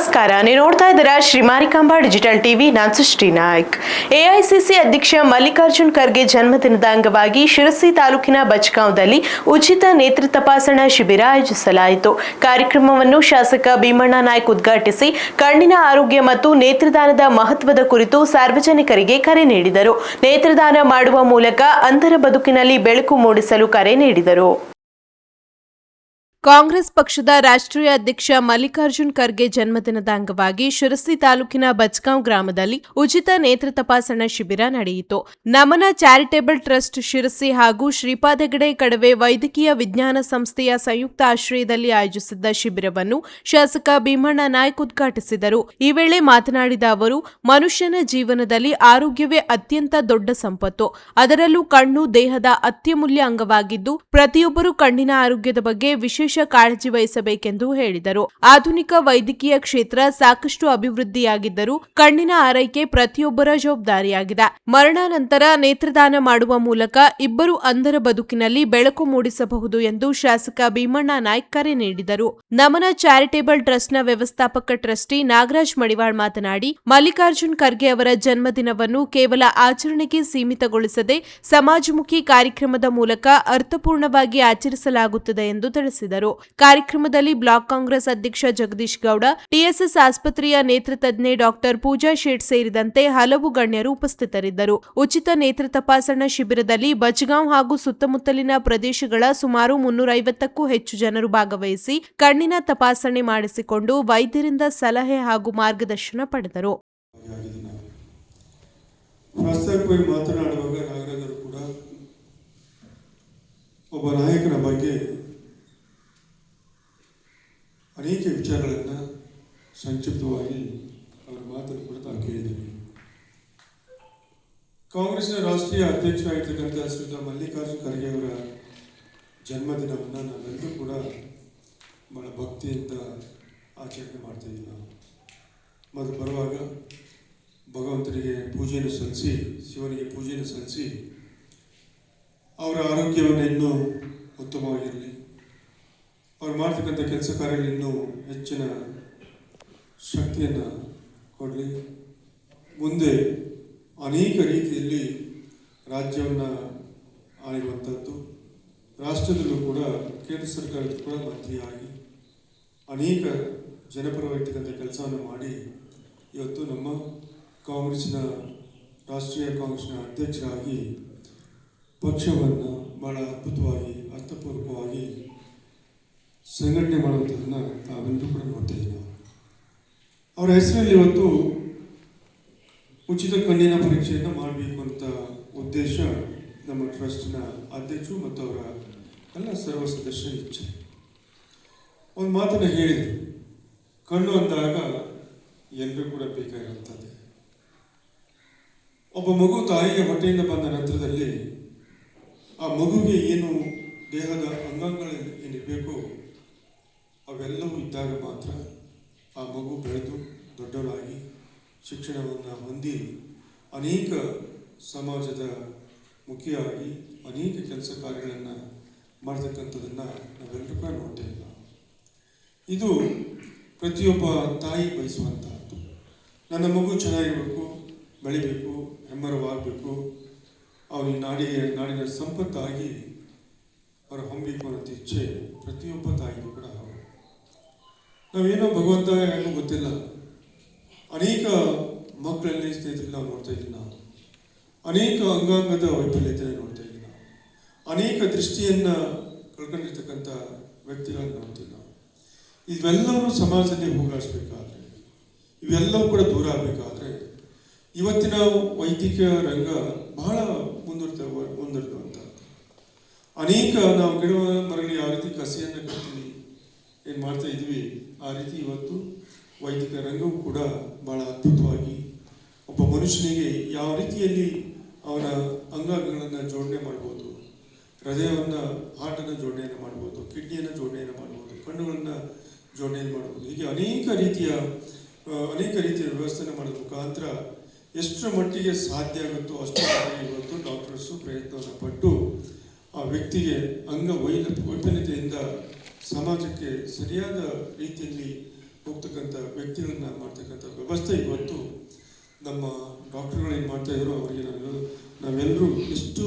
ನಮಸ್ಕಾರ, ನೀವು ನೋಡ್ತಾ ಇದ್ದೀರಾ ಶ್ರೀ ಮಾರಿಕಾಂಬಾ ಡಿಜಿಟಲ್ ಟಿವಿ. ನಾನು ಸೃಷ್ಟಿ ನಾಯ್ಕ್. ಎಐಸಿಸಿ ಅಧ್ಯಕ್ಷ ಮಲ್ಲಿಕಾರ್ಜುನ್ ಖರ್ಗೆ ಜನ್ಮದಿನದ ಅಂಗವಾಗಿ ಶಿರಸಿ ತಾಲೂಕಿನ ಬಚ್ಗಾಂವದಲ್ಲಿ ಉಚಿತ ನೇತ್ರ ತಪಾಸಣಾ ಶಿಬಿರ ಆಯೋಜಿಸಲಾಯಿತು. ಕಾರ್ಯಕ್ರಮವನ್ನು ಶಾಸಕ ಭೀಮಣ್ಣ ನಾಯ್ಕ್ ಉದ್ಘಾಟಿಸಿ ಕಣ್ಣಿನ ಆರೋಗ್ಯ ಮತ್ತು ನೇತ್ರದಾನದ ಮಹತ್ವದ ಕುರಿತು ಸಾರ್ವಜನಿಕರಿಗೆ ಕರೆ ನೀಡಿದರು. ನೇತ್ರದಾನ ಮಾಡುವ ಮೂಲಕ ಅಂಧರ ಬದುಕಿನಲ್ಲಿ ಬೆಳಕು ಮೂಡಿಸಲು ಕರೆ ನೀಡಿದರು. ಕಾಂಗ್ರೆಸ್ ಪಕ್ಷದ ರಾಷ್ಟ್ರೀಯ ಅಧ್ಯಕ್ಷ ಮಲ್ಲಿಕಾರ್ಜುನ್ ಖರ್ಗೆ ಜನ್ಮದಿನದ ಅಂಗವಾಗಿ ಶಿರಸಿ ತಾಲೂಕಿನ ಬಚ್ಗಾಂವ್ ಗ್ರಾಮದಲ್ಲಿ ಉಚಿತ ನೇತ್ರ ತಪಾಸಣಾ ಶಿಬಿರ ನಡೆಯಿತು. ನಮನ ಚಾರಿಟೇಬಲ್ ಟ್ರಸ್ಟ್ ಶಿರಸಿ ಹಾಗೂ ಶ್ರೀಪಾದ ಹೆಗಡೆ ಕಡವೆ ವೈದ್ಯಕೀಯ ವಿಜ್ಞಾನ ಸಂಸ್ಥೆಯ ಸಂಯುಕ್ತ ಆಶ್ರಯದಲ್ಲಿ ಆಯೋಜಿಸಿದ್ದ ಶಿಬಿರವನ್ನು ಶಾಸಕ ಭೀಮಣ್ಣ ನಾಯ್ಕ್ ಉದ್ಘಾಟಿಸಿದರು. ಈ ವೇಳೆ ಮಾತನಾಡಿದ ಅವರು, ಮನುಷ್ಯನ ಜೀವನದಲ್ಲಿ ಆರೋಗ್ಯವೇ ಅತ್ಯಂತ ದೊಡ್ಡ ಸಂಪತ್ತು. ಅದರಲ್ಲೂ ಕಣ್ಣು ದೇಹದ ಅತ್ಯಮೂಲ್ಯ ಅಂಗವಾಗಿದ್ದು, ಪ್ರತಿಯೊಬ್ಬರೂ ಕಣ್ಣಿನ ಆರೋಗ್ಯದ ಬಗ್ಗೆ ವಿಶೇಷ ಕಾಳಜಿ ವಹಿಸಬೇಕೆಂದು ಹೇಳಿದರು. ಆಧುನಿಕ ವೈದ್ಯಕೀಯ ಕ್ಷೇತ್ರ ಸಾಕಷ್ಟು ಅಭಿವೃದ್ಧಿಯಾಗಿದ್ದರೂ ಕಣ್ಣಿನ ಆರೈಕೆ ಪ್ರತಿಯೊಬ್ಬರ ಜವಾಬ್ದಾರಿಯಾಗಿದೆ. ಮರಣಾನಂತರ ನೇತ್ರದಾನ ಮಾಡುವ ಮೂಲಕ ಇಬ್ಬರು ಅಂಧರ ಬದುಕಿನಲ್ಲಿ ಬೆಳಕು ಮೂಡಿಸಬಹುದು ಎಂದು ಶಾಸಕ ಭೀಮಣ್ಣ ನಾಯ್ಕ್ ಕರೆ ನೀಡಿದರು. ನಮನ ಚಾರಿಟೇಬಲ್ ಟ್ರಸ್ಟ್ನ ವ್ಯವಸ್ಥಾಪಕ ಟ್ರಸ್ಟಿ ನಾಗರಾಜ್ ಮಡಿವಾಳ್ ಮಾತನಾಡಿ, ಮಲ್ಲಿಕಾರ್ಜುನ್ ಖರ್ಗೆ ಅವರ ಜನ್ಮದಿನವನ್ನು ಕೇವಲ ಆಚರಣೆಗೆ ಸೀಮಿತಗೊಳಿಸದೆ ಸಮಾಜಮುಖಿ ಕಾರ್ಯಕ್ರಮದ ಮೂಲಕ ಅರ್ಥಪೂರ್ಣವಾಗಿ ಆಚರಿಸಲಾಗುತ್ತದೆ ಎಂದು ತಿಳಿಸಿದರು. ಕಾರ್ಯಕ್ರಮದಲ್ಲಿ ಬ್ಲಾಕ್ ಕಾಂಗ್ರೆಸ್ ಅಧ್ಯಕ್ಷ ಜಗದೀಶ್ ಗೌಡ, ಟಿಎಸ್ಎಸ್ ಆಸ್ಪತ್ರೆಯ ನೇತ್ರ ತಜ್ಞೆ ಡಾಕ್ಟರ್ ಪೂಜಾ ಶೇಟ್ ಸೇರಿದಂತೆ ಹಲವು ಗಣ್ಯರು ಉಪಸ್ಥಿತರಿದ್ದರು. ಉಚಿತ ನೇತ್ರ ತಪಾಸಣಾ ಶಿಬಿರದಲ್ಲಿ ಬಚ್ಗಾಂವ್ ಹಾಗೂ ಸುತ್ತಮುತ್ತಲಿನ ಪ್ರದೇಶಗಳ ಸುಮಾರು 350ಕ್ಕೂ ಹೆಚ್ಚು ಜನರು ಭಾಗವಹಿಸಿ ಕಣ್ಣಿನ ತಪಾಸಣೆ ಮಾಡಿಸಿಕೊಂಡು ವೈದ್ಯರಿಂದ ಸಲಹೆ ಹಾಗೂ ಮಾರ್ಗದರ್ಶನ ಪಡೆದರು. ಒಬ್ಬ ನಾಯಕನ ಬಗ್ಗೆ ಅನೇಕ ವಿಚಾರಗಳನ್ನು ಸಂಕ್ಷಿಪ್ತವಾಗಿ ಅವರ ಮಾತನ್ನು ಕೂಡ ತಾವು ಕೇಳಿದ್ದೀವಿ. ಕಾಂಗ್ರೆಸ್ನ ರಾಷ್ಟ್ರೀಯ ಅಧ್ಯಕ್ಷರಾಗಿರ್ತಕ್ಕಂಥ ಶ್ರೀಯುತ ಮಲ್ಲಿಕಾರ್ಜುನ್ ಖರ್ಗೆ ಅವರ ಜನ್ಮದಿನವನ್ನು ನಾವೆಲ್ಲರೂ ಕೂಡ ಬಹಳ ಭಕ್ತಿಯಿಂದ ಆಚರಣೆ ಮಾಡ್ತಾಯಿದ್ದೀವಿ. ನಾವು ಮೊದಲು ಬರುವಾಗ ಭಗವಂತನಿಗೆ ಪೂಜೆಯನ್ನು ಸಲ್ಲಿಸಿ, ಶಿವನಿಗೆ ಪೂಜೆಯನ್ನು ಸಲ್ಲಿಸಿ, ಅವರ ಆರೋಗ್ಯವನ್ನು ಇನ್ನೂ ಉತ್ತಮವಾಗಿರಲಿ, ಅವ್ರು ಮಾಡ್ತಕ್ಕಂಥ ಕೆಲಸ ಕಾರ್ಯಗಳು ಇನ್ನೂ ಹೆಚ್ಚಿನ ಶಕ್ತಿಯನ್ನು ಕೊಡಲಿ, ಮುಂದೆ ಅನೇಕ ರೀತಿಯಲ್ಲಿ ರಾಜ್ಯವನ್ನು ಆಳಿರುವಂಥದ್ದು, ರಾಷ್ಟ್ರದಲ್ಲೂ ಕೂಡ ಕೇಂದ್ರ ಸರ್ಕಾರದ ಕೂಡ ಮಂತ್ರಿಯಾಗಿ ಅನೇಕ ಜನಪರವಾಗಿರ್ತಕ್ಕಂಥ ಕೆಲಸವನ್ನು ಮಾಡಿ ಇವತ್ತು ನಮ್ಮ ಕಾಂಗ್ರೆಸ್ನ ರಾಷ್ಟ್ರೀಯ ಕಾಂಗ್ರೆಸ್ನ ಅಧ್ಯಕ್ಷರಾಗಿ ಪಕ್ಷವನ್ನು ಬಹಳ ಅದ್ಭುತವಾಗಿ ಅರ್ಥಪೂರ್ವಕವಾಗಿ ಸಂಘಟನೆ ಮಾಡುವಂಥದ್ದನ್ನು ತಾವೆಲ್ಲರೂ ಕೂಡ ನೋಡ್ತಾ ಇದ್ದೀವಿ. ಅವರ ಹೆಸರಲ್ಲಿ ಇವತ್ತು ಉಚಿತ ಕಣ್ಣಿನ ಪರೀಕ್ಷೆಯನ್ನು ಮಾಡಬೇಕು ಅಂತ ಉದ್ದೇಶ ನಮ್ಮ ಟ್ರಸ್ಟ್ನ ಅಧ್ಯಕ್ಷರು ಮತ್ತು ಅವರ ಎಲ್ಲ ಸರ್ವ ಸದಸ್ಯರ ಇಚ್ಛೆ. ಒಂದು ಮಾತನ್ನು ಹೇಳಿದರು, ಕಣ್ಣು ಅಂದಾಗ ಎಲ್ಲರೂ ಕೂಡ ಬೇಕಾಗಿರುತ್ತದೆ. ಒಬ್ಬ ಮಗು ತಾಯಿಯ ಹೊಟ್ಟೆಯಿಂದ ಬಂದ ನಂತರದಲ್ಲಿ ಆ ಮಗುವಿಗೆ ಏನು ದೇಹದ ಅಂಗಾಂಗಗಳು ಏನಿರಬೇಕು ಅವೆಲ್ಲವೂ ಇದ್ದಾಗ ಮಾತ್ರ ಆ ಮಗು ಬೆಳೆದು ದೊಡ್ಡವರಾಗಿ ಶಿಕ್ಷಣವನ್ನು ಹೊಂದಿ ಅನೇಕ ಸಮಾಜದ ಮುಖಿಯಾಗಿ ಅನೇಕ ಕೆಲಸ ಕಾರ್ಯಗಳನ್ನು ಮಾಡ್ತಕ್ಕಂಥದ್ದನ್ನು ನಾವೆಲ್ಲರೂ ಕೂಡ ನೋಡ್ತಾ ಇಲ್ಲ. ಇದು ಪ್ರತಿಯೊಬ್ಬ ತಾಯಿ ಬಯಸುವಂತಹದ್ದು. ನನ್ನ ಮಗು ಚೆನ್ನಾಗಿರಬೇಕು, ಬೆಳಿಬೇಕು, ಹೆಮ್ಮರವಾಗಬೇಕು, ಅವನಿಗೆ ನಾಡಿನ ಸಂಪತ್ತಾಗಿ ಹೊರ ಹೊಮ್ಮಬೇಕು ಅನ್ನೋ ಇಚ್ಛೆ ಪ್ರತಿಯೊಬ್ಬ ತಾಯಿಗೂ ಕೂಡ ಹೌದು. ನಾವೇನೋ ಭಗವಂತ ಏನೋ ಗೊತ್ತಿಲ್ಲ, ಅನೇಕ ಮಕ್ಕಳಲ್ಲಿ ಸ್ನೇಹಿತರಲ್ಲಿ ನಾವು ನೋಡ್ತಾ ಇದ್ದೀವಿ. ನಾವು ಅನೇಕ ಅಂಗಾಂಗದ ವೈಫಲ್ಯತೆಯನ್ನು ನೋಡ್ತಾ ಇದ್ದೀವಿ. ನಾವು ಅನೇಕ ದೃಷ್ಟಿಯನ್ನು ಕಳ್ಕೊಂಡಿರ್ತಕ್ಕಂಥ ವ್ಯಕ್ತಿಗಳನ್ನು ನೋಡ್ತೀವಿ. ನಾವು ಇವೆಲ್ಲವೂ ಸಮಾಜದಲ್ಲಿ ಹೋಗಲಾಡಿಸ್ಬೇಕಾದ್ರೆ, ಇವೆಲ್ಲವೂ ಕೂಡ ದೂರ ಆಗಬೇಕಾದ್ರೆ ಇವತ್ತಿನ ವೈದ್ಯಕೀಯ ರಂಗ ಬಹಳ ಮುಂದುವರಿದಂಥ ಅನೇಕ ನಾವು ಗಿಡ ಮರಳಿ ಯಾವ ರೀತಿ ಕಸಿಯನ್ನು ಕಟ್ತೀವಿ ಏನು ಮಾಡ್ತಾ ಇದ್ವಿ, ಆ ರೀತಿ ಇವತ್ತು ವೈದ್ಯಕೀಯ ರಂಗವು ಕೂಡ ಬಹಳ ಅದ್ಭುತವಾಗಿ ಒಬ್ಬ ಮನುಷ್ಯನಿಗೆ ಯಾವ ರೀತಿಯಲ್ಲಿ ಅವನ ಅಂಗಾಂಗಗಳನ್ನು ಜೋಡಣೆ ಮಾಡ್ಬೋದು, ಹೃದಯವನ್ನು ಹಾರ್ಟನ್ನು ಜೋಡಣೆಯನ್ನು ಮಾಡ್ಬೋದು, ಕಿಡ್ನಿಯನ್ನು ಜೋಡಣೆಯನ್ನು ಮಾಡ್ಬೋದು, ಕಣ್ಣುಗಳನ್ನು ಜೋಡಣೆಯನ್ನು ಮಾಡ್ಬೋದು. ಹೀಗೆ ಅನೇಕ ರೀತಿಯ ವ್ಯವಸ್ಥೆಯನ್ನು ಮಾಡೋದ್ರ ಮುಖಾಂತರ ಎಷ್ಟರ ಮಟ್ಟಿಗೆ ಸಾಧ್ಯ ಆಗುತ್ತೋ ಅಷ್ಟರ ಮಟ್ಟಿಗೆ ಇವತ್ತು ಡಾಕ್ಟರ್ಸು ಪ್ರಯತ್ನವನ್ನು ಪಟ್ಟು ಆ ವ್ಯಕ್ತಿಗೆ ವೈಫಲ್ಯತೆಯಿಂದ ಸಮಾಜಕ್ಕೆ ಸರಿಯಾದ ರೀತಿಯಲ್ಲಿ ಹೋಗ್ತಕ್ಕಂಥ ವ್ಯಕ್ತಿಗಳನ್ನ ಮಾಡ್ತಕ್ಕಂಥ ವ್ಯವಸ್ಥೆ ಇವತ್ತು ನಮ್ಮ ಡಾಕ್ಟರ್ಗಳು ಏನು ಮಾಡ್ತಾ ಇದ್ರು ಅವರಿಗೆ ನಾವೆಲ್ಲರೂ ಎಷ್ಟು